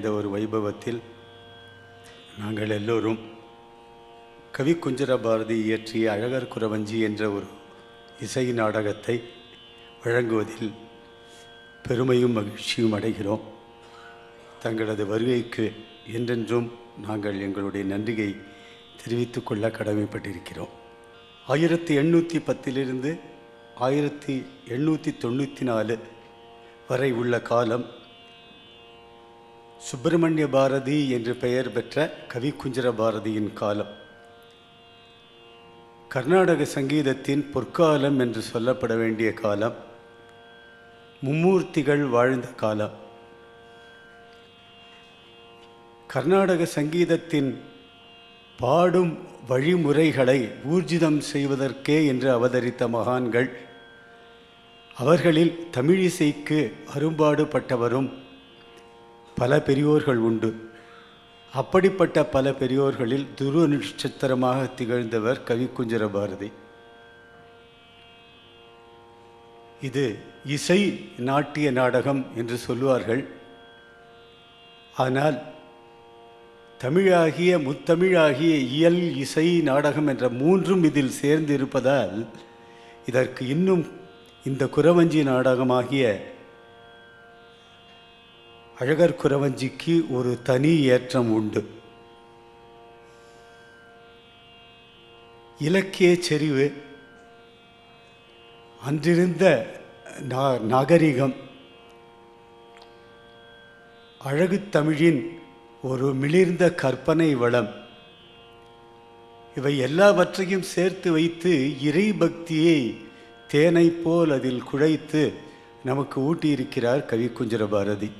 இந்த ஒரு வைபவத்தில் நாங்கள் எல்லோரும் கவி குஞ்சர பாரதி இயற்றிய அழகர் குறவஞ்சி என்ற ஒரு இசை நாடகத்தை வழங்குவதில் பெருமையும் மகிழ்ச்சியும் அடைகிறோம். தங்களது வருகைக்கு என்றென்றும் நாங்கள் எங்களுடைய நன்றியை தெரிவித்துக் கொள்ள கடமைப்பட்டிருக்கிறோம். 1810 1894 வரை உள்ள காலம் சுப்பிரமணிய பாரதி என்று பெயர் பெற்ற கவி குஞ்சர பாரதியின் காலம். கர்நாடக சங்கீதத்தின் பொற்காலம் என்று சொல்லப்பட வேண்டிய காலம். மும்மூர்த்திகள் வாழ்ந்த காலம். கர்நாடக சங்கீதத்தின் பாடும் வழிமுறைகளை ஊர்ஜிதம் செய்வதற்கே என்று அவதரித்த மகான்கள், அவர்களில் தமிழிசைக்கு அரும்பாடுபட்டவரும் பல பெரியோர்கள் உண்டு. அப்படிப்பட்ட பல பெரியோர்களில் துருவ நட்சத்திரமாக திகழ்ந்தவர் கவி குஞ்சர பாரதி. இது இசை நாட்டிய நாடகம் என்று சொல்லுவார்கள். ஆனால் தமிழாகிய முத்தமிழாகிய இயல் இசை நாடகம் என்ற மூன்றும் இதில் சேர்ந்து இருப்பதால் இதற்கு இன்னும் இந்த குறவஞ்சி நாடகமாகிய அழகர் குறவஞ்சிக்கு ஒரு தனி ஏற்றம் உண்டு. இலக்கிய செறிவு, அன்றிருந்த நாகரிகம், அழகு தமிழின் ஒரு மிளிர்ந்த கற்பனை வளம், இவை எல்லாவற்றையும் சேர்த்து வைத்து இறை பக்தியை தேனை போல் அதில் குழைத்து நமக்கு ஊட்டியிருக்கிறார் கவி குஞ்சர பாரதி.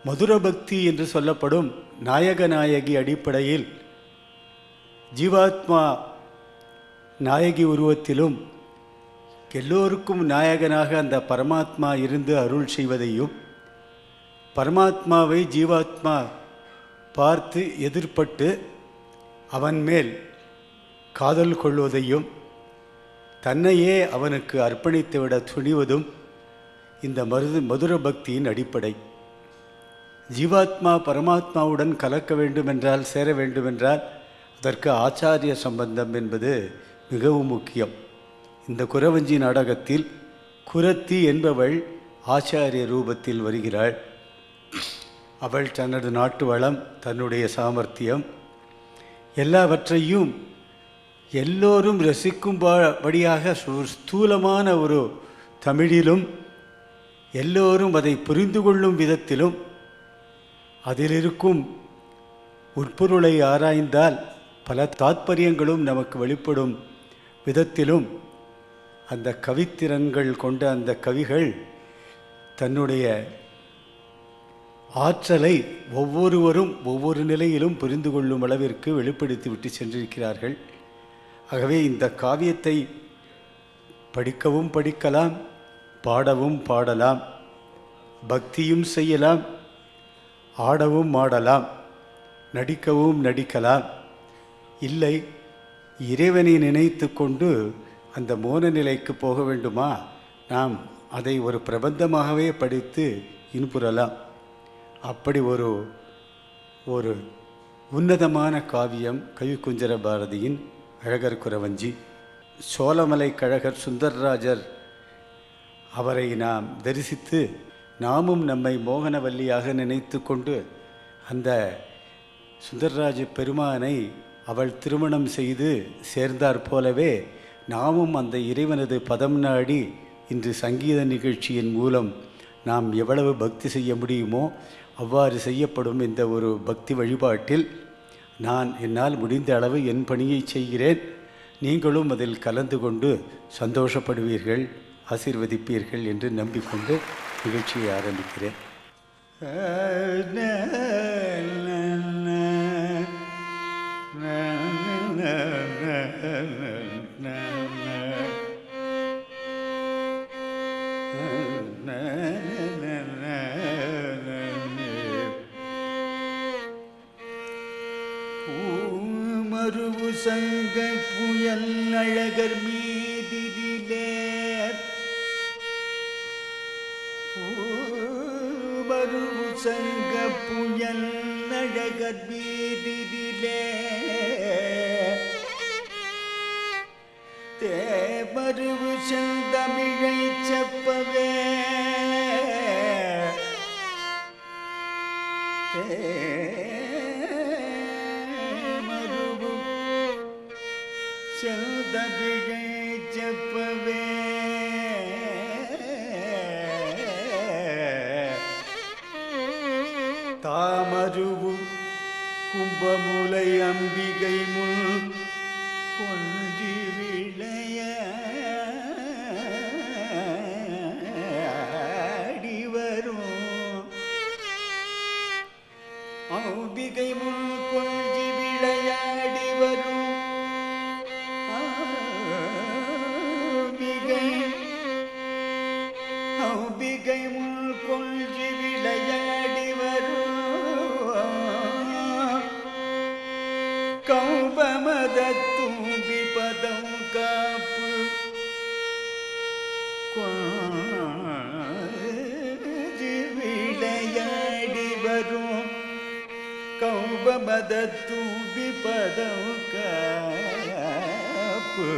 மதுர பக்தி என்று சொல்லப்படும் நாயக நாயகி அடிப்படையில் ஜீவாத்மா நாயகி உருவத்திலும் எல்லோருக்கும் நாயகனாக அந்த பரமாத்மா இருந்து அருள் செய்வதையும், பரமாத்மாவை ஜீவாத்மா பார்த்து எதிர்பட்டு அவன் மேல் காதல் கொள்வதையும் தன்னையே அவனுக்கு அர்ப்பணித்துவிட துணிவதும் இந்த மதுர பக்தியின் அடிப்படை. ஜீவாத்மா பரமாத்மாவுடன் கலக்க வேண்டுமென்றால், சேர வேண்டுமென்றால் அதற்கு ஆச்சாரிய சம்பந்தம் என்பது மிகவும் முக்கியம். இந்த குறவஞ்சி நாடகத்தில் குரத்தி என்பவள் ஆச்சாரிய ரூபத்தில் வருகிறாள். அவள் தனது நாட்டு வளம், தன்னுடைய சாமர்த்தியம் எல்லாவற்றையும் எல்லோரும் ரசிக்கும்படியாக ஸ்தூலமான ஒரு தமிழிலும் எல்லோரும் அதை புரிந்து கொள்ளும் விதத்திலும் அதில் இருக்கும் உட்பொருளை ஆராய்ந்தால் பல தாத்பரியங்களும் நமக்கு வெளிப்படும் விதத்திலும் அந்த கவித்திறன்கள் கொண்ட அந்த கவிகள் தன்னுடைய ஆற்றலை ஒவ்வொருவரும் ஒவ்வொரு நிலையிலும் புரிந்து கொள்ளும் அளவிற்கு வெளிப்படுத்தி விட்டு சென்றிருக்கிறார்கள். ஆகவே இந்த காவியத்தை படிக்கவும் படிக்கலாம், பாடவும் பாடலாம், பக்தியும் செய்யலாம், ஆடவும் ஆடலாம், நடிக்கவும் நடிக்கலாம். இல்லை, இறைவனை நினைத்து கொண்டு அந்த மோன நிலைக்கு போக வேண்டுமா, நாம் அதை ஒரு பிரபந்தமாகவே படித்து இன்புறலாம். அப்படி ஒரு உன்னதமான காவியம் கவி குஞ்சர பாரதியின் அழகர் குறவஞ்சி. சோழமலை கழகர் சுந்தரராஜர் அவரை நாம் தரிசித்து நாமும் நம்மை மோகனவல்லியாக நினைத்து கொண்டு அந்த சுந்தரராஜ பெருமானை அவள் திருமணம் செய்து சேர்ந்தார் போலவே நாமும் அந்த இறைவனது பதம் நாடி இன்று சங்கீத நிகழ்ச்சியின் மூலம் நாம் எவ்வளவு பக்தி செய்ய முடியுமோ அவ்வாறு செய்யப்படும் இந்த ஒரு பக்தி வழிபாட்டில் என்னால் முடிந்த அளவு என் பணியை செய்கிறேன். நீங்களும் அதில் கலந்து கொண்டு சந்தோஷப்படுவீர்கள், ஆசீர்வதிப்பீர்கள் என்று நம்பிக்கொண்டு நிகழ்ச்சியை ஆரம்பிக்கிறேன். மருவு சங்க புயல் அழகர் மீதிலே மருவு சங்க புயல் அழகர் வீதியிலே தேமருவு செந்தமிழை செப்பவே தேமருவு செந்தமிழை செப்பவே தாமருவு கும்பமுலை அம்பிகை முன் கொஞ்சி விளையாடி வரும் அம்பிகை முன் கொஞ்சி விளையாடி வரும் அம்பிகை முன் கொஞ்சி விளையாடி வரும் கௌபமத தும்பி பதம் காப்பு கொஞ்சி விளையாடி வரும் கௌபமத தும்பி பதம் காப்பு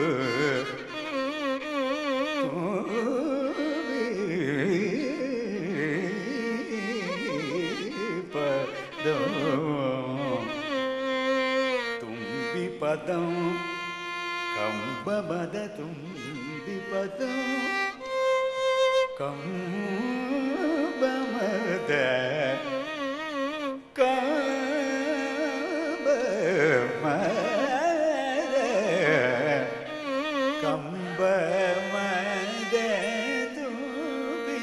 பதம் கம்பமத தும்பி பதம் கம்பமத கம்பமத தும்பி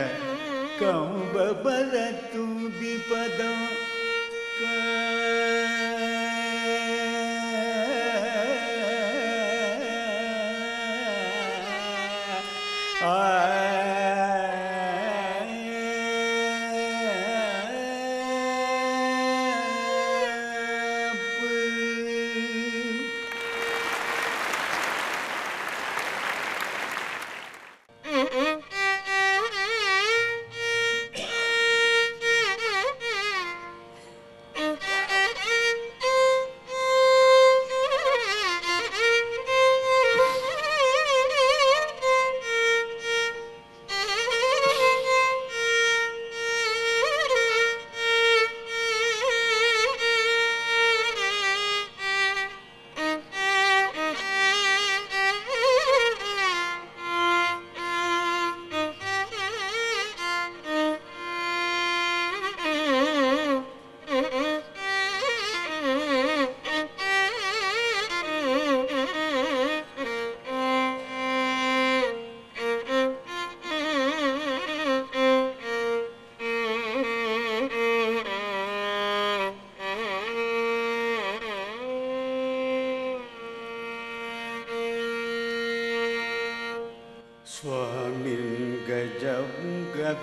பதம் கம்பபத தும்பி பதம்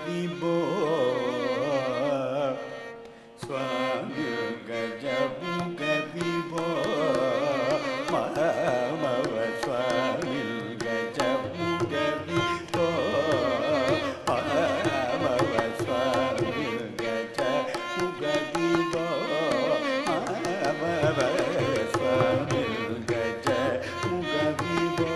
Vibo Swami Gajabuga Vibo Mahamawa Swami Gajabuga Vibo Mahamawa Swami Gajabuga Vibo Mahamawa Swami Gajabuga Vibo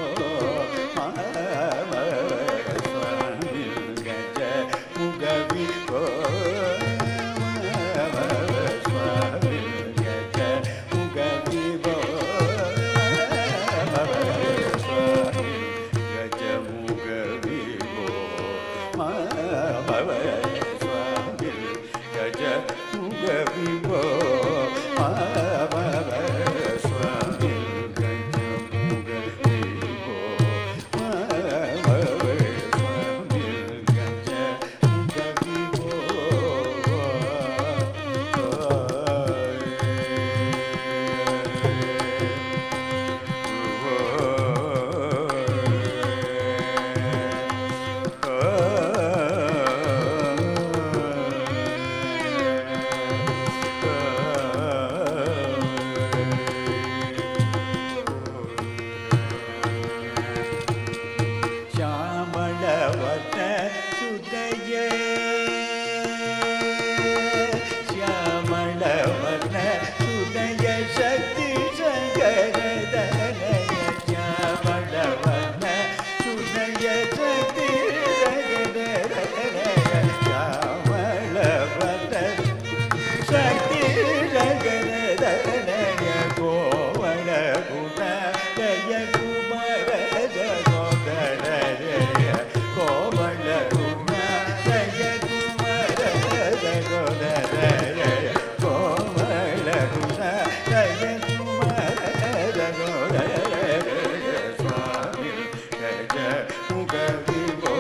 சக்தி ஜகதனய கோவண குணய குமர ஜகோதரய கோவண குணய குமர ஜகோதரய கோவண குணய குமர ஜகோதரய சுவாமி கஜ முக விபோ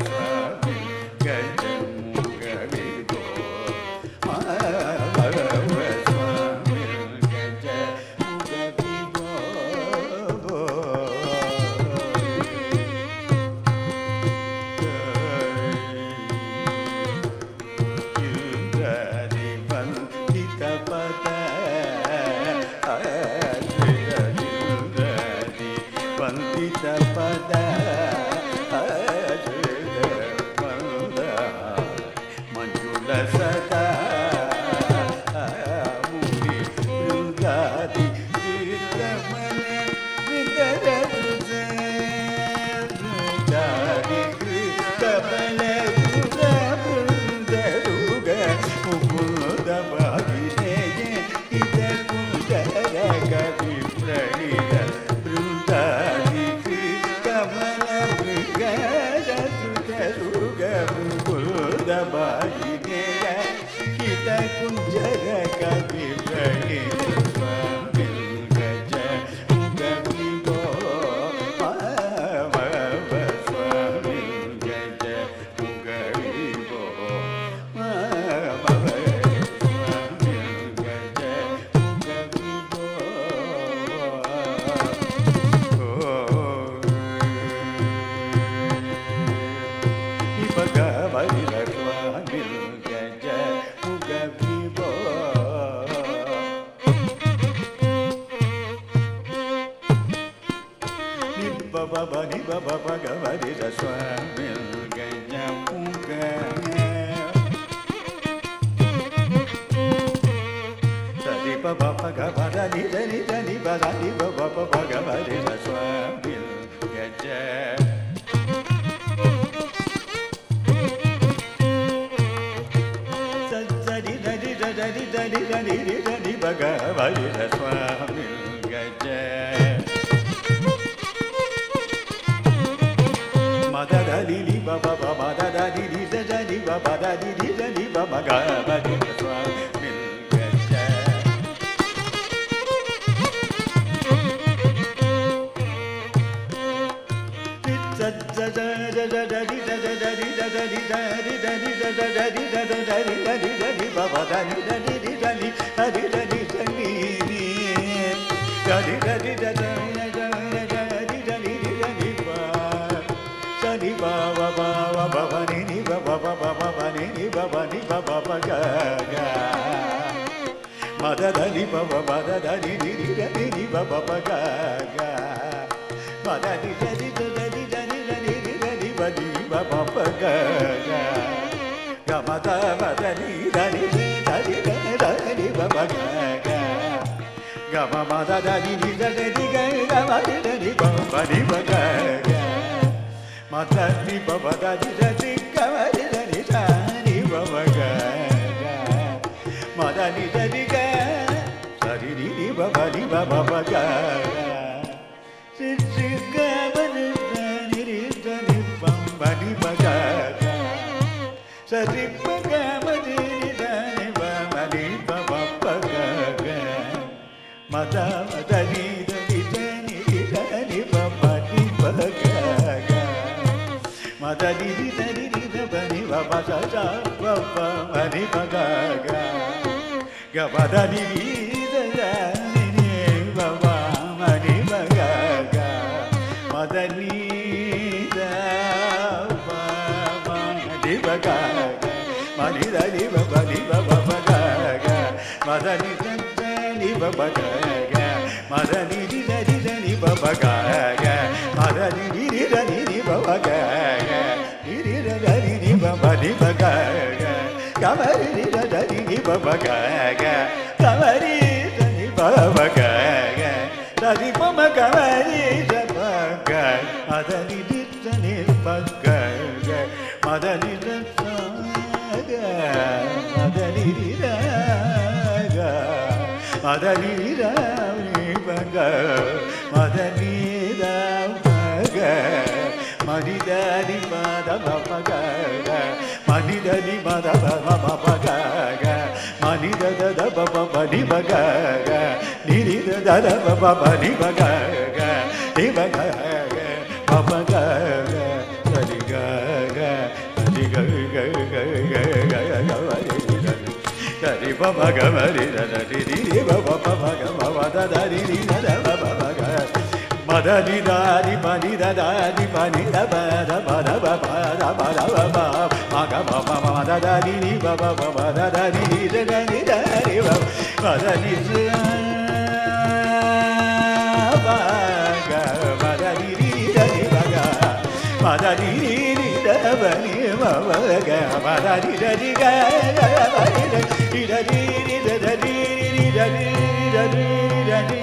சுவாமி கஜ முக விபோ சுவாமி கஜ முக விபோ இந்திரதி வந்தித பத இந்திரதி வந்தித பத மஞ்சுள சதா முனி பிருந்தாதி தீர்த்தமன விதரதுதாதி கிருத்தமல புருந்தருக முகுந்த பாகினேய இத குந்தர கவி பிரணித பிருந்தாதி கிருத்தமல மிருகருக முகுந்த பாகினேய இத குஞ்சர கவி பிரணித சுவாமி கஜ முக விபோ சுவாமி கஜ முக விபோ சுவாமி கஜ முக விபோ பகவதி சுவாமி கஜ முக விபோ நிபபபனி பகவதி சுவாமி கஜ முக சரி பகவதி தனி தனி பதனி பகவதி சுவாமி கஜ பகவதி சுவாமி கஜ மததலி பப மததலி ஜனி பதலி ஜனி பகவதி சுவாமி கஜ மததனி பவ மததனி நிரி பவ பக மதனி ஜனி ஜனி ஜனி ஜனி ஜனி பதி பவ பக கமத மதனி தனி தனி தனி பவ கம மததனி ஜனி கமதி தனி பவ பக மதனி பவ தனி ஜனி கமதி தனி தனி பவ மதனி தனி சரி நிரி பவனி பவ பக சிற்றி கமதி நிரி தனி பம்பனி பக சரி பகமதி தனி பவனி பவ பக மத மதனி தனி தனி தனி பம்பனி பக மதனி தனி பவனி பவ சா பவ மணி பக கமதனி தனி பவ மணி பக மதனி மணி பக மணி தனி பவனி பவ பக மதனி தனி பவ மதனி தனி தனி பவ மதனி நிரி தனி பவ நிரி தனி பவ பக கமரி தனி பவ கமரி தனி பவ தனி பம கமரி பக மதனி தனி பக மதனி மனிதனி மத பக மனிதனி மத பக மனித தத பனி பக நிரித தத பனி பக நிபக பபக சரி க சரி க சரி பபக மரி தரி பபக மத தரி பபக மதனி தாரி பனி தாரி பனி பத பத பத பத மக பப மத தாரி பப மத தாரி தரி தாரி மதனி பக மதனி தரி பக மதனி தபனி மக மதனி தரி க தரி தரி தரி தரி தரி தரி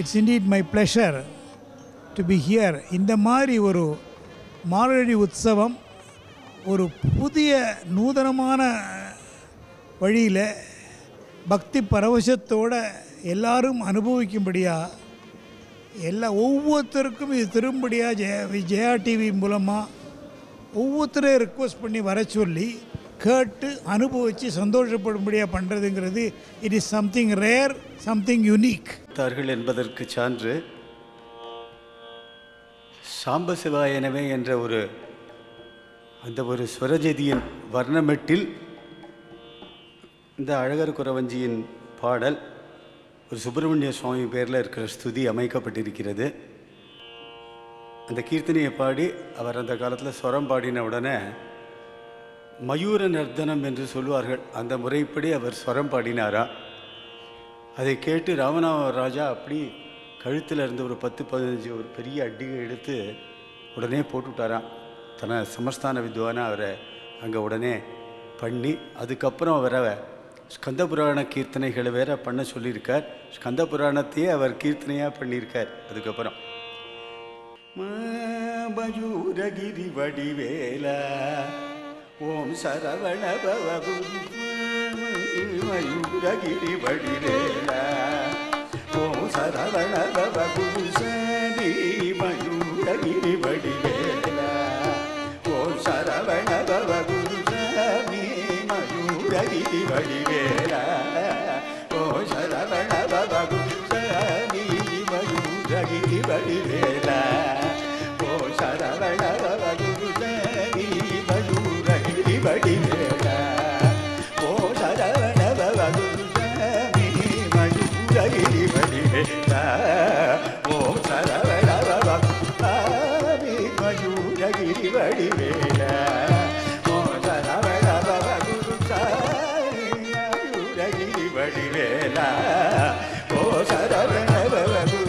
It's indeed my pleasure to be here. இந்த மாதிரி ஒரு மார்கழி உற்சவம் ஒரு புதிய நூதனமான வழியில் பக்தி பரவசத்தோட எல்லாரும் அனுபவிக்கும்படியாக ஒவ்வொருத்தருக்கும் இது திரும்படியாக ஜெயா டிவி மூலமாக ஒவ்வொருத்தரையும் ரிக்வெஸ்ட் பண்ணி வர சொல்லி கேட்டு அனுபவித்து சந்தோஷப்படும்படியாக பண்ணுறதுங்கிறது it is something rare, something unique என்பதற்கு சான்று சாம்பசிவாயனவே என்ற அந்த ஒரு ஸ்வரஜதியின் வர்ணமெட்டில் இந்த அழகர் குறவஞ்சியின் பாடல் ஒரு சுப்பிரமணிய சுவாமி பேரில் இருக்கிற ஸ்துதி அமைக்கப்பட்டிருக்கிறது. அந்த கீர்த்தனையை பாடி அவர் அந்த காலத்தில் ஸ்வரம் பாடின உடனே மயூர நர்த்தனம் என்று சொல்லுவார்கள், அந்த முறைப்படி அவர் ஸ்வரம் பாடினாரா. அதை கேட்டு ராமநாத ராஜா அப்படி கழுத்தில் இருந்து ஒரு 10-15 ஒரு பெரிய அடியை எடுத்து உடனே போட்டுவிட்டாராம். தன சமஸ்தான வித்வானாக அவரை அங்கே உடனே பண்ணி அதுக்கப்புறம் அவரை ஸ்கந்த புராண கீர்த்தனைகளை வேற பண்ண சொல்லியிருக்கார். ஸ்கந்த புராணத்தையே அவர் கீர்த்தனையாக பண்ணியிருக்கார். அதுக்கப்புறம் மயூரகிரி வடிவேலா ஓம் சரவண பவ மயூரகிரி வடிவேலா ஓம் சரவண பவ குருசனி மயூரகிரி வடிவேலா ஓம் சரவண பவ குருசனி மயூரகிரி வடிவேலா ஓம் சரவண பவ குருசனி மயூரகிரி வடிவேலா ஓம் சரவண பவ குருசனி மயூரகிரி வடிவேலா ஓ சரவண பவ குருசனி மயூரகிரி வடிவேலா ஓ சரவண பவ குருசனி மயூரகிரி வடிவேலா ஓ சரவண பவ குருசனி மயூரகிரி வடிவேலா ஓ சரவண பவ குரு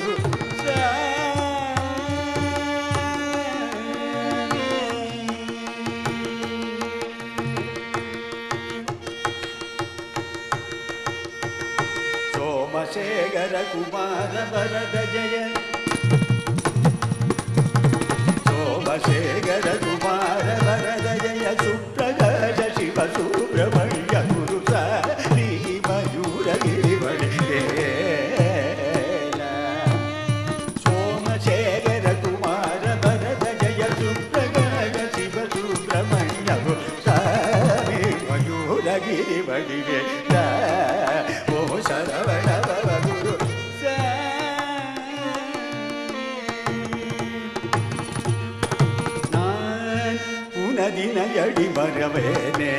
சோமசேகர குமார வரத ஜய சோமசேகர குமார வரத ஜய சுப்ரகாஷ சிவ சுப்ரமணிய குரு அடி மரவேனே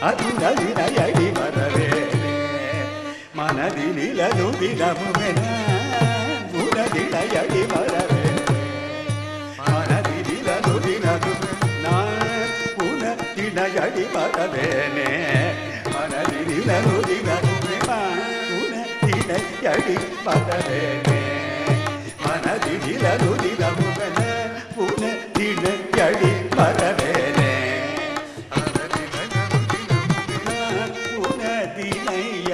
அதினை அடி மரவேனே மனதினிலும் தினமுமென உனதினை அடி மரவேனே மனதினிலும் தினமும் நான் உனதினை அடி மரவேனே மனதினிலும் தினமுமே உனதினை அடி மரவேனே மனதினிலும் தினமுமென உனதினை அடி மரவேனே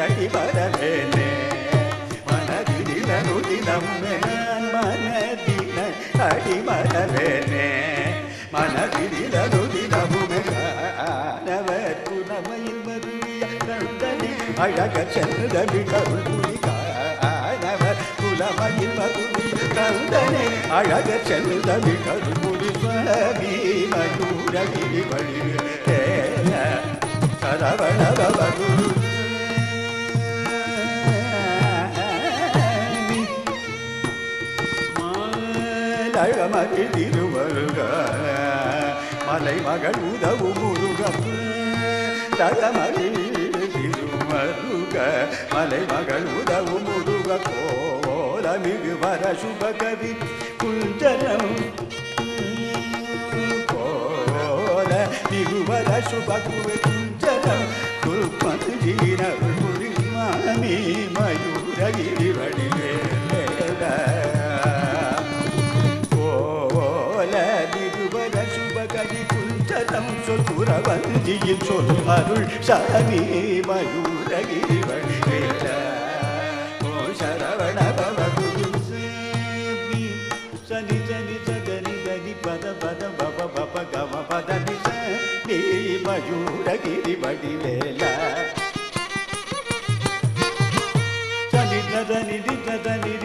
அடி வரவேனே மனதினிலும் தினமுமே மனதினை அடி வரவேனே மனதினிலும் தினமுமே காணவர் புனமையில் மருவிய கந்தனி அழக செல்லுதவி கருள் புலி காணவர் புலமையில் மருவிய கந்தனி அழக செல்லுதவி கருள் புலி சுவாமி மயூரகிரி வழிவே சரவண பவகுரு அழமகிழ் திருவருக மலை மகள் உதவு முருகம் தழமகிழ் திருவருக மலை மகள் உதவு முருக கோலமிகு வர சுபகவி குஞ்சரம் கோல மிகு வர சுபகுவை குஞ்சரம் குல்பந்தீனர் முடி மாமி மயூரகிரி வடிவே சொல் சொல் அருள் சாமி மயூரகிரி வழிவேல ஓ சரவண பவகுரு சேமி சனி சனி சகனி தனி பத பத பப பப கம பத நிசனி மயூரகிரி வழிவேல சனி தனி தனி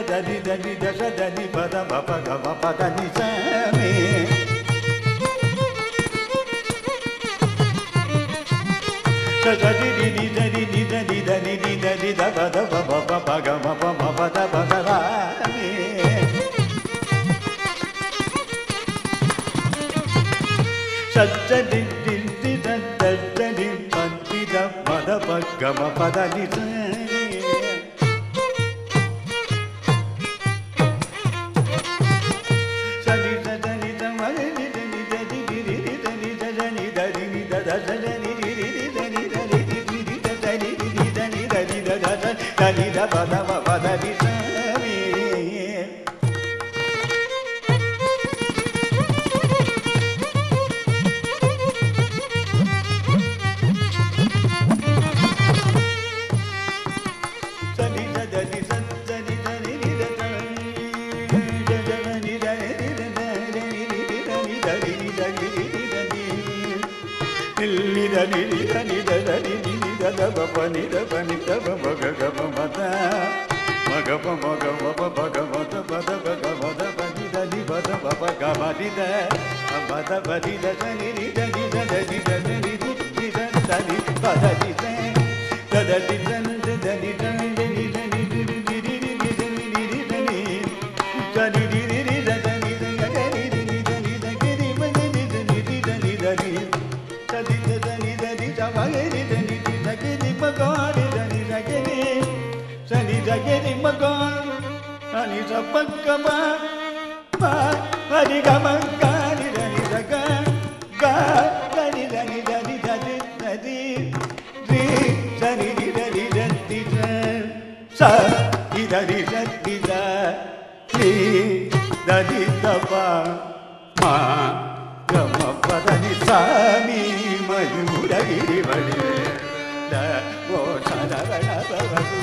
தனி தனி தனி பத பப கம பத நிசனி சரி நிதி தனி நிதனி தனி நிதனி தபத பப பப கம பம பத பதராமே சச்சனி நிதி தத்தனி பந்தித பத பகம பத நிதனி சனி சனி தமனி நிதனி தனி நிதி தனி தனி தனி தனி தனித பதம பதனி சாமி சனி தனி சனி தனி சாமி மயூரகிரி வடிவேல ஓ சரவண பவகுரு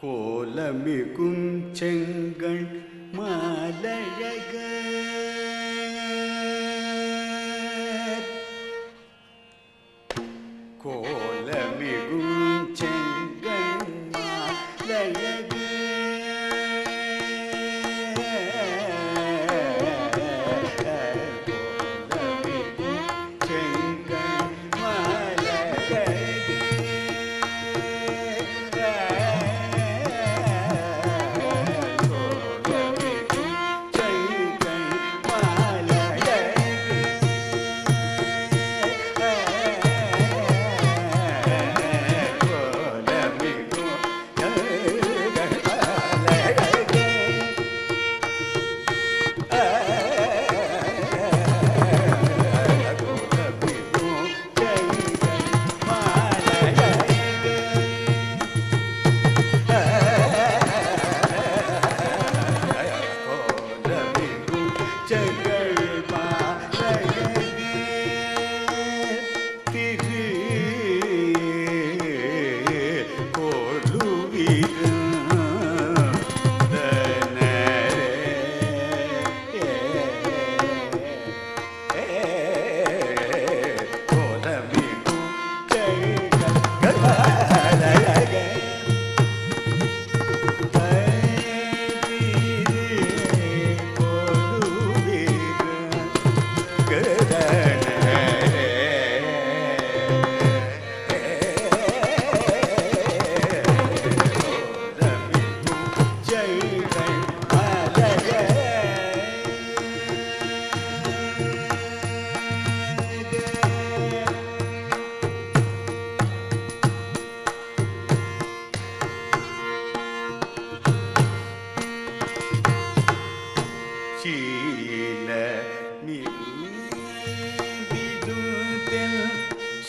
கோலமிகும் செங்கண் மாலழக கோலமிகும் செங்கண் மாலழக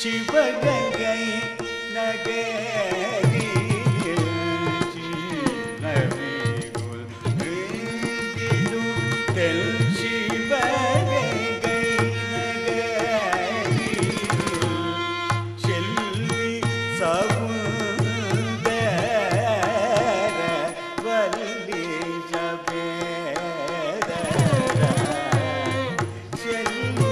சிவகங்கை நகரில் சின்னவிகுல் தெல் சிவகங்கை நகரில் செல்வி சவுந்தர வல்லி ஜபேதர செல்வி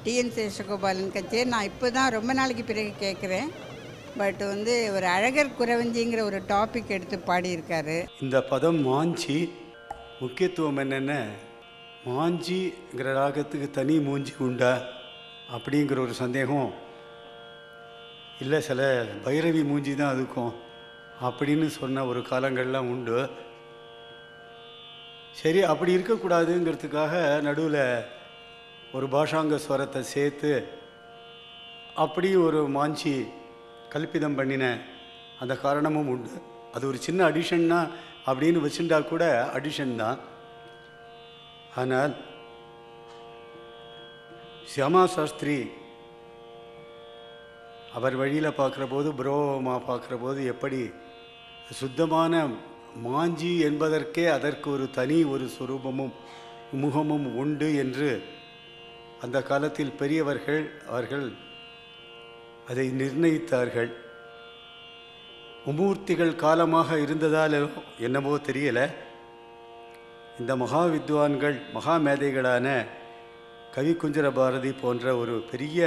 டிஎன் சேஷகோபாலன் கச்சேரி நான் இப்போ தான் ரொம்ப நாளைக்கு பிறகு கேட்குறேன். பட் வந்து ஒரு அழகர் குறவஞ்சிங்கிற ஒரு டாபிக் எடுத்து பாடியிருக்காரு. இந்த பதம் மாஞ்சி முக்கியத்துவம் என்னென்ன, மாஞ்சிங்கிற ராகத்துக்கு தனி மூஞ்சி உண்டா அப்படிங்கிற ஒரு சந்தேகம் இல்லை, சில பைரவி மூஞ்சி தான் அதுக்கும் அப்படின்னு சொன்ன ஒரு காலங்கள்லாம் உண்டு. சரி, அப்படி இருக்கக்கூடாதுங்கிறதுக்காக நடுவில் ஒரு பாஷாங்க ஸ்வரத்தை சேர்த்து அப்படி ஒரு மாஞ்சி கல்பிதம் பண்ணின அந்த காரணமும் உண்டு. அது ஒரு சின்ன அடிஷன்னா அப்படின்னு வச்சுட்டா கூட அடிஷன் தான். ஆனால் சியாமா சாஸ்திரி அவர் வழியில் பார்க்குற போது, புரோமா பார்க்குற போது எப்படி சுத்தமான மாஞ்சி என்பதற்கே அதற்கு ஒரு தனி ஒரு சுரூபமும் முகமும் உண்டு என்று அந்த காலத்தில் பெரியவர்கள் அவர்கள் அதை நிர்ணயித்தார்கள். மும்மூர்த்திகள் காலமாக இருந்ததால் என்னவோ தெரியலை, இந்த மகா வித்வான்கள் மகா மேதைகளான கவிக்குஞ்சர பாரதி போன்ற ஒரு பெரிய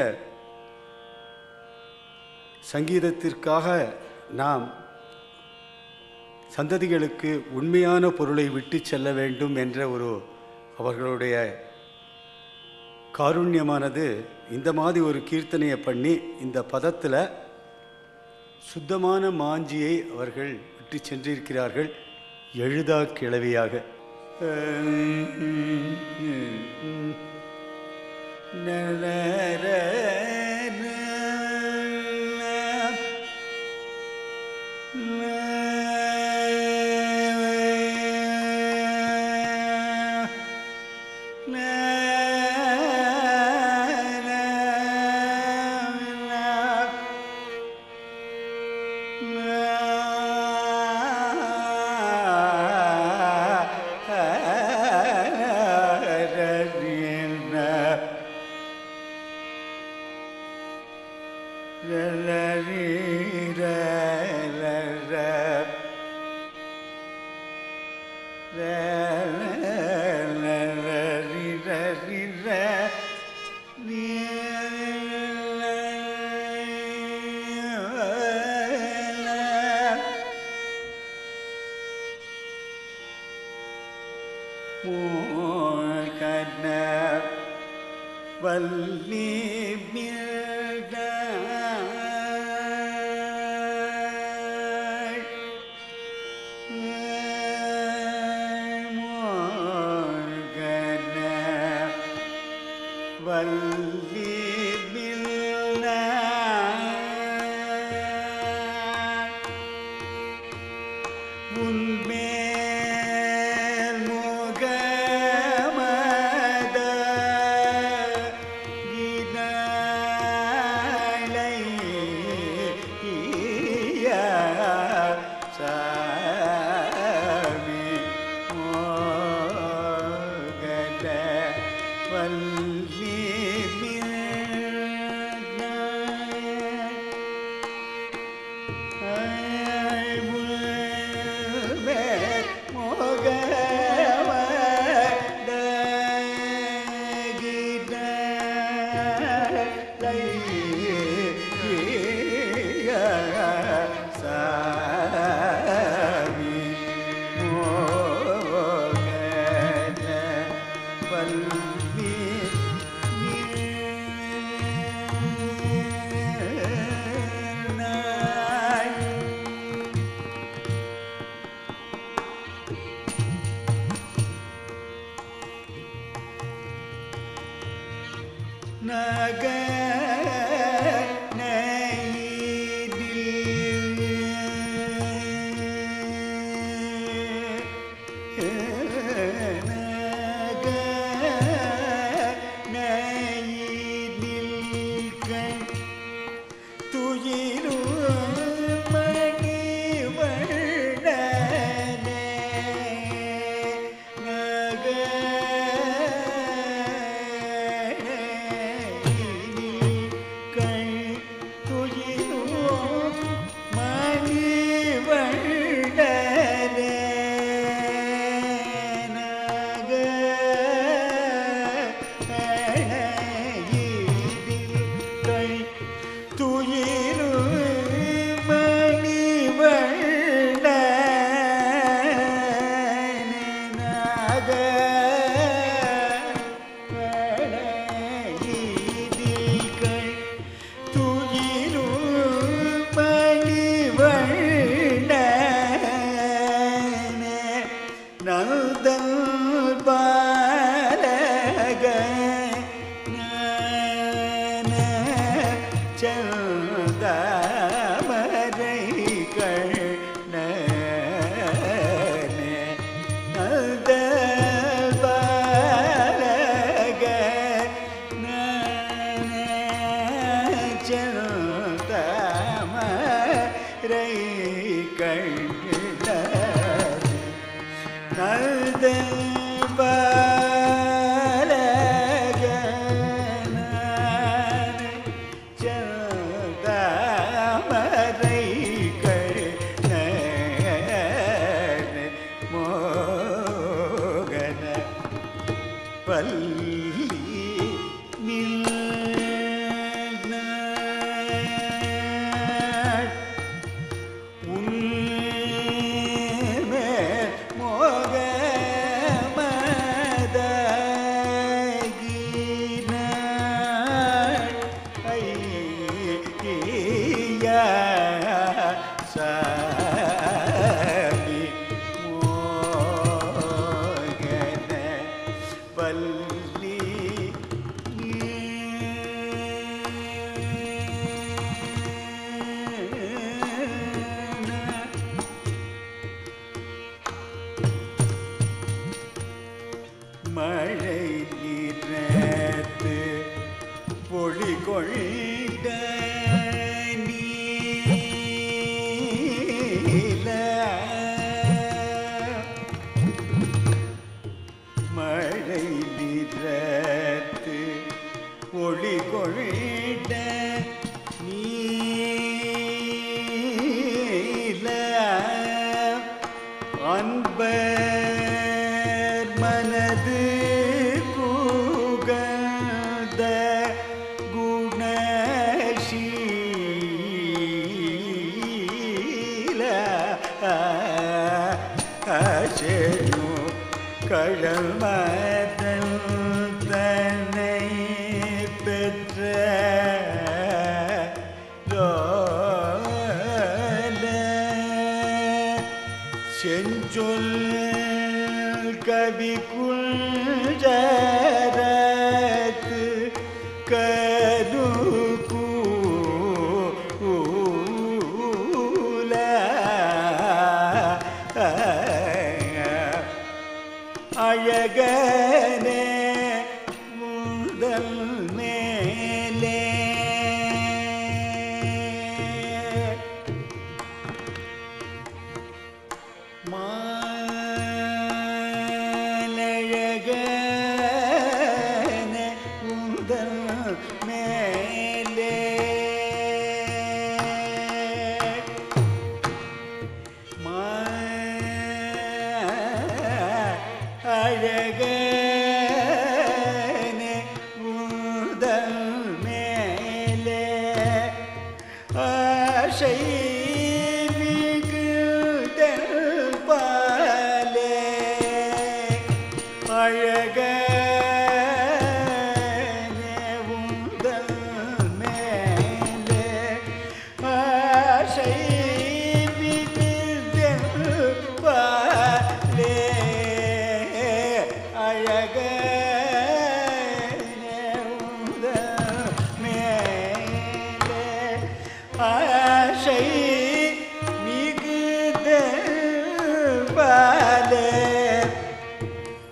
சங்கீதத்திற்காக நாம் சந்ததிகளுக்கு உண்மையான பொருளை விட்டு செல்ல வேண்டும் என்ற ஒரு அவர்களுடைய காருண்யமானது இந்த மாதிரி ஒரு கீர்த்தனையை பண்ணி இந்த பதத்தில் சுத்தமான மாஞ்சியை அவர்கள் விட்டு சென்றிருக்கிறார்கள் எழுதா கிளவியாக.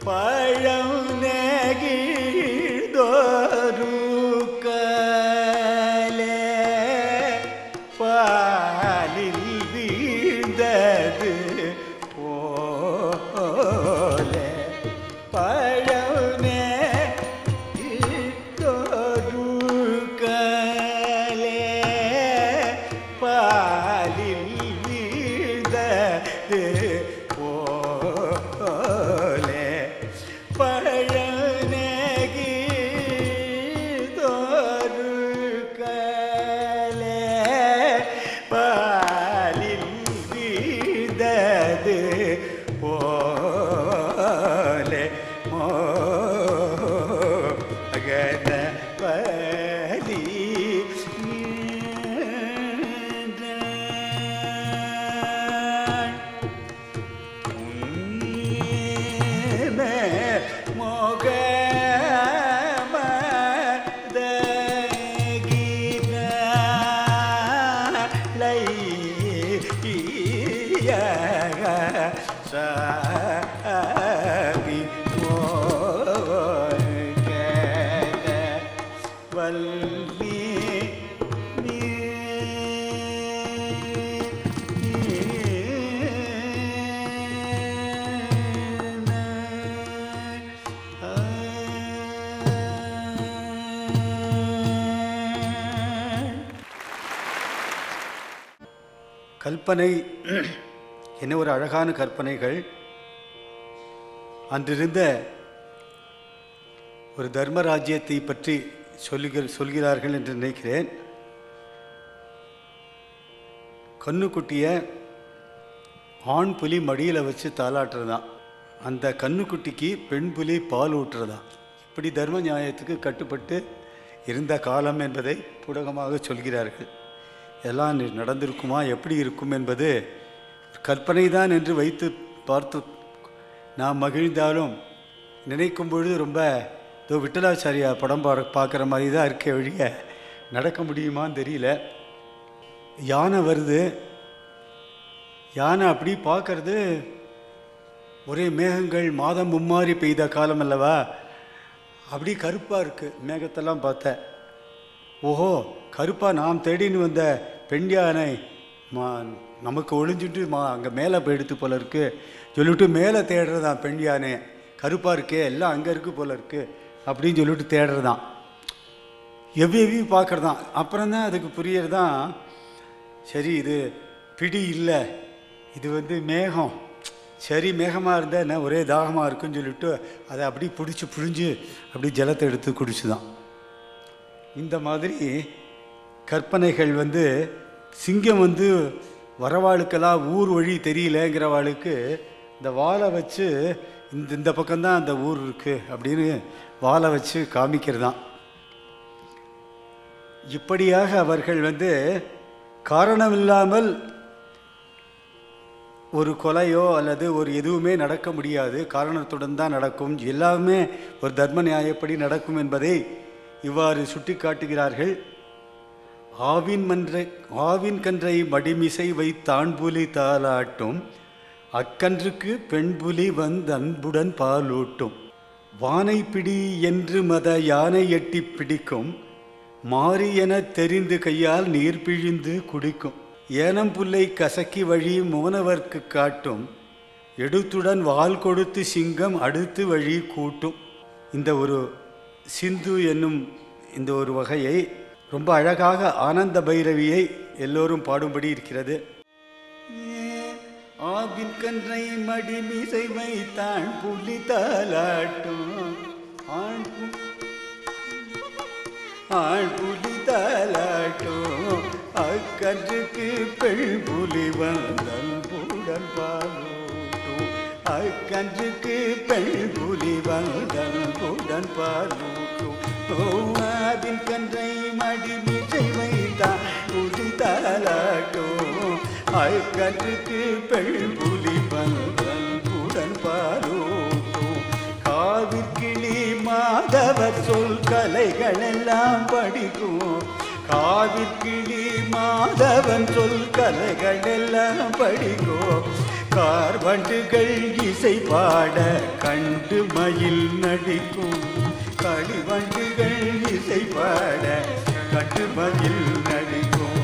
பழம் கற்பனை என்ன ஒரு அழகான கற்பனைகள். அன்றிருந்த ஒரு தர்மராஜ்யத்தை பற்றி சொல்கிறார்கள் என்று நினைக்கிறேன். கண்ணுக்குட்டியை ஆண் புலி மடியில் வச்சு தாளாட்டுறதான், அந்த கண்ணுக்குட்டிக்கு பெண் புலி பால் ஊட்டுறதான். இப்படி தர்ம நியாயத்துக்கு கட்டுப்பட்டு இருந்த காலம் என்பதை புடகமாக சொல்கிறார்கள். எல்லாம் நடந்திருக்குமா, எப்படி இருக்கும் என்பது கற்பனை தான் என்று வைத்து பார்த்து நாம் மகிழ்ந்தாலும் நினைக்கும் பொழுது ரொம்ப விட்டலாச்சாரியா படம் பார்க்குற மாதிரி தான் இருக்க வழிய நடக்க முடியுமான்னு தெரியல. யானை வருது, யானை அப்படி பார்க்கறது ஒரே மேகங்கள் மாதம் மும்மாறி பெய்த காலம் அல்லவா, அப்படி கருப்பாக இருக்குது மேகத்தெல்லாம் பார்த்தேன். ஓஹோ, கருப்பாக நாம் தேடின்னு வந்த பெண் யானை நமக்கு ஒளிஞ்சுட்டு அங்கே மேலே போயிடுத்து போல இருக்குது சொல்லிவிட்டு மேலே தேடுறதான் பெண் யானை. கருப்பாக இருக்கே, எல்லாம் அங்கே இருக்குது போல இருக்குது அப்படின்னு சொல்லிவிட்டு தேடுறதான், எவ்வி பார்க்குறதான். அப்புறம்தான் அதுக்கு புரியறதான், சரி இது பிடி இல்லை, இது மேகம். சரி மேகமாக இருந்தால் என்ன ஒரே தாகமாக இருக்குன்னு சொல்லிவிட்டு அதை அப்படி பிடிச்சி புழிஞ்சு அப்படி ஜலத்தை எடுத்து குடிச்சுதான். இந்த மாதிரி கற்பனைகள் சிங்கம் வரவாளுக்கெல்லாம் ஊர் வழி தெரியலங்கிறவாளுக்கு இந்த வாழை வச்சு இந்த பக்கம்தான் அந்த ஊர் இருக்குது அப்படின்னு வாழை வச்சு காமிக்கிறதான். இப்படியாக அவர்கள் காரணமில்லாமல் ஒரு கொலையோ அல்லது ஒரு எதுவுமே நடக்க முடியாது, காரணத்துடன் தான் நடக்கும், எல்லாமே ஒரு தர்ம நியாயப்படி நடக்கும் என்பதை இவ்வாறு சுட்டி காட்டுகிறார்கள். ஆவின் கன்றை மடிமிசை வைத்தாண்புலி தாளாட்டும், அக்கன்றுக்கு பெண்புலி அன்புடன் பாலூட்டும், வானை பிடி என்று மத யானை எட்டி பிடிக்கும், மாறி என தெரிந்து கையால் நீர் பிழிந்து குடிக்கும், ஏனம்புல்லை கசக்கி வழி மோனவர்க்கு காட்டும், எடுத்துடன் வால் கொடுத்து சிங்கம் அடுத்து வழி கூட்டும். இந்த ஒரு சிந்து என்னும் இந்த ஒரு வகையை ரொம்ப அழகாக ஆனந்த பைரவியை எல்லோரும் பாடும்படி இருக்கிறது. ஆவின் கன்றை மடிமிசை வைத்தான் புலி தாளாட்டும், ஆண் புலி தாளாட்டும், அக்கன்றுக்கு பெண் புலி அன்புடன் பாலூட்டும், அக்கன்றுக்கு பெண் புலி அன்புடன் பாலூட்டும், ஆவின் கன்றை மடிமிசை வைத்தான் புலி தாளாட்டும், அக்கன்றுக்கு பெண் புலி அன்புடன் பாலூட்டும், காவிற்கிளி மாதவர் சொல் கலைகள் எல்லாம் படிக்கும், காவிற்கிளி மாதவன் சொல் கலைகள் எல்லாம் படிக்கும், கார்வண்டுகள் இசை பாட கண்டு மயில் நடிக்கும், களிவண்டுகள் இசை பாட கண்டு மயில் நடிக்கும்,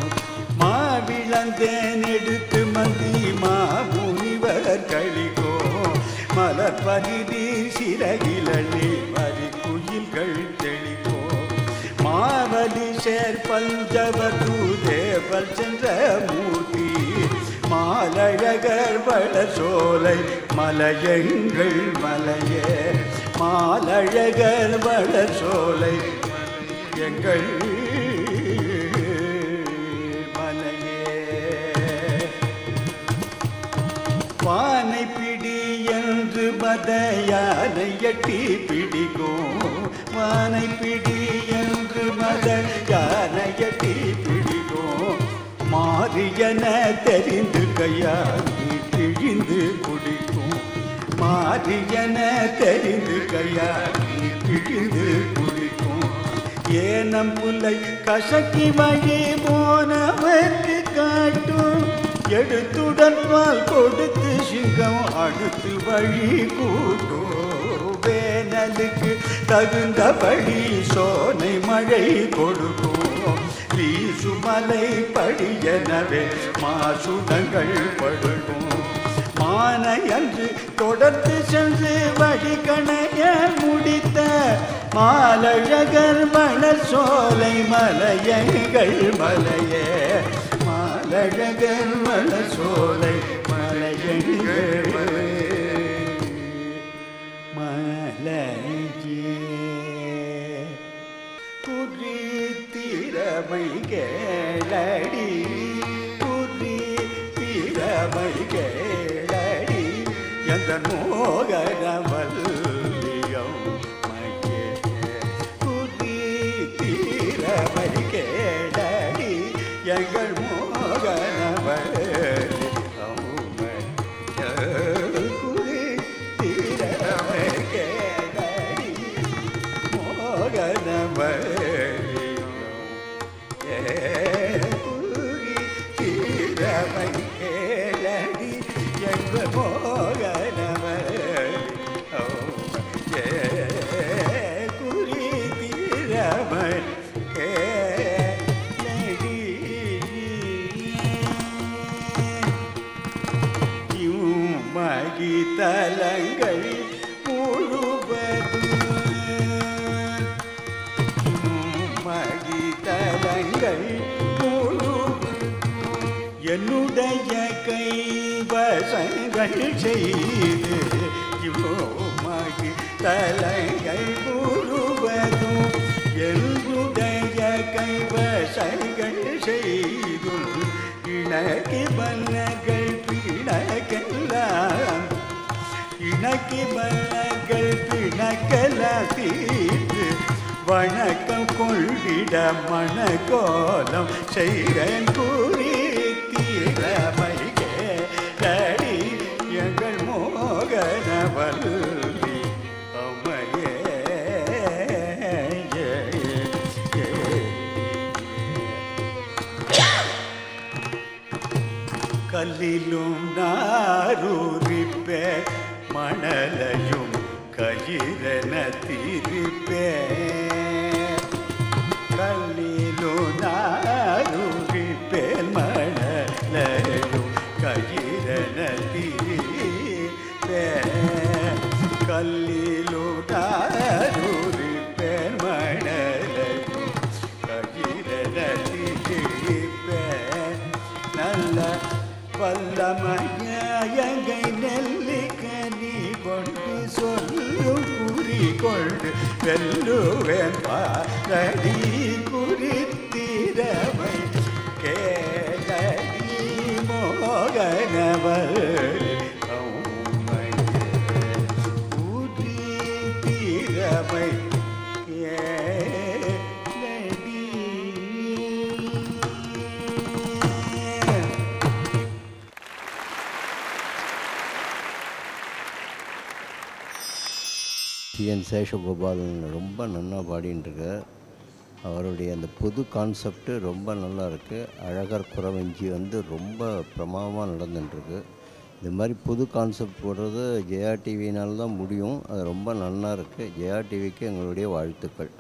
மாவிளந்தேன் எடுத்து மந்தி மாமுனிவர் கழிக்கும், மலர் பரிதி சிறகிலி வரி குயில்கள் தெளிக்கும், மாவலி சேர் பஞ்சவது தேவல் சென்ற மூர்த்தி, மாலழகர் வளர் சோலை மலையங்கள் மலையே, மாலழகர் வளர் சோலை எங்கள் மலையே, வானை பிடி என்று மத யானை எட்டி பிடிக்கும், வானை பிடி என்று மத யானை எட்டி பிடிக்கும், மாரியன தெரிந்து கையால் பிழிந்து குடிக்கும், மாரியன தெரிந்து கையால் பிழிந்து குடிக்கும், ஏனம் புல்லை கசக்கி வழி போனவர்க்கு காட்டும், எடுத்துடன் பால் கொடுத்து சிங்கம் அடுத்து வழி கூட்டும், வேனலுக்கு தகுந்தபடி சோனை மழை கொடுக்கும், வீசுமலை படியனவே மாசுடங்கள் படுக்கும், மானை அன்று தொடர்ந்து சென்று வழிகணைய முடித்த, மாலழகர் மலர் சோலை மலையங்கள் மலையே, மால மலழகன் மல சோலை மலையணிகள் மலையே குறி திறமை கேளடி குறி திறமை கேளடி எந்த மோகன வல்லியம் மையே குறி திறமை கேளடி எங்கள் மோகன வல்லியம் குறி திறமை கேளடி மோகன தீரமை கேளடி எங்கள் மோகனவர் குறி தீரமை கேளடி மகி தலங்கள் முழுவதும் மகிதலங்கள் என்னுடைய கைவசங்கள் செய்து மகிதலங்கள் முழுவதும் என்னுடைய கைவசங்கள் செய்து இணக்கி மன்னர்கள் பிணக்கெல்லாம் இணக்கி மன்னர்கள் பிணக்கெல்லாம் தீர்த்து வணக்கம் கொள்ளிட மணக்கோலம் செய்கிறேன் கூறி தீரமை கேளடி எங்கள் மோகனவல்லி அம்மையே கல்லிலும் நாரூரிப்பே மணலையும் கயிறன தீரிப்பே கல்லிலோ நாரூரிப்பேன் மணலையும் கயிறன தீரிப்பே கல்லிலோ நாரூரிப்பேன் மணலையும் கயிறன தீரிப்பே நல்ல வல்லமையங்கை நெல்லிக்கனி கொண்டு சொல்லும் குறி கொண்டு வெல்லுவேன் பாரடி குறித்திரமை கேளடி மோகனவர் குறி திறமை டிஎன் சேஷகோபாலன் ரொம்ப நல்லா பாடின்ட்டுருக்கார். அவருடைய அந்த புது கான்செப்ட்டு ரொம்ப நல்லா இருக்குது. அழகர் குறவஞ்சி ரொம்ப பிரமாதமாக நடந்துட்டுருக்கு. இது மாதிரி புது கான்செப்ட் போடுறது ஜெயா டிவினால் தான் முடியும். அது ரொம்ப நல்லா இருக்குது. ஜெயா டிவிக்கு எங்களுடைய வாழ்த்துக்கள்.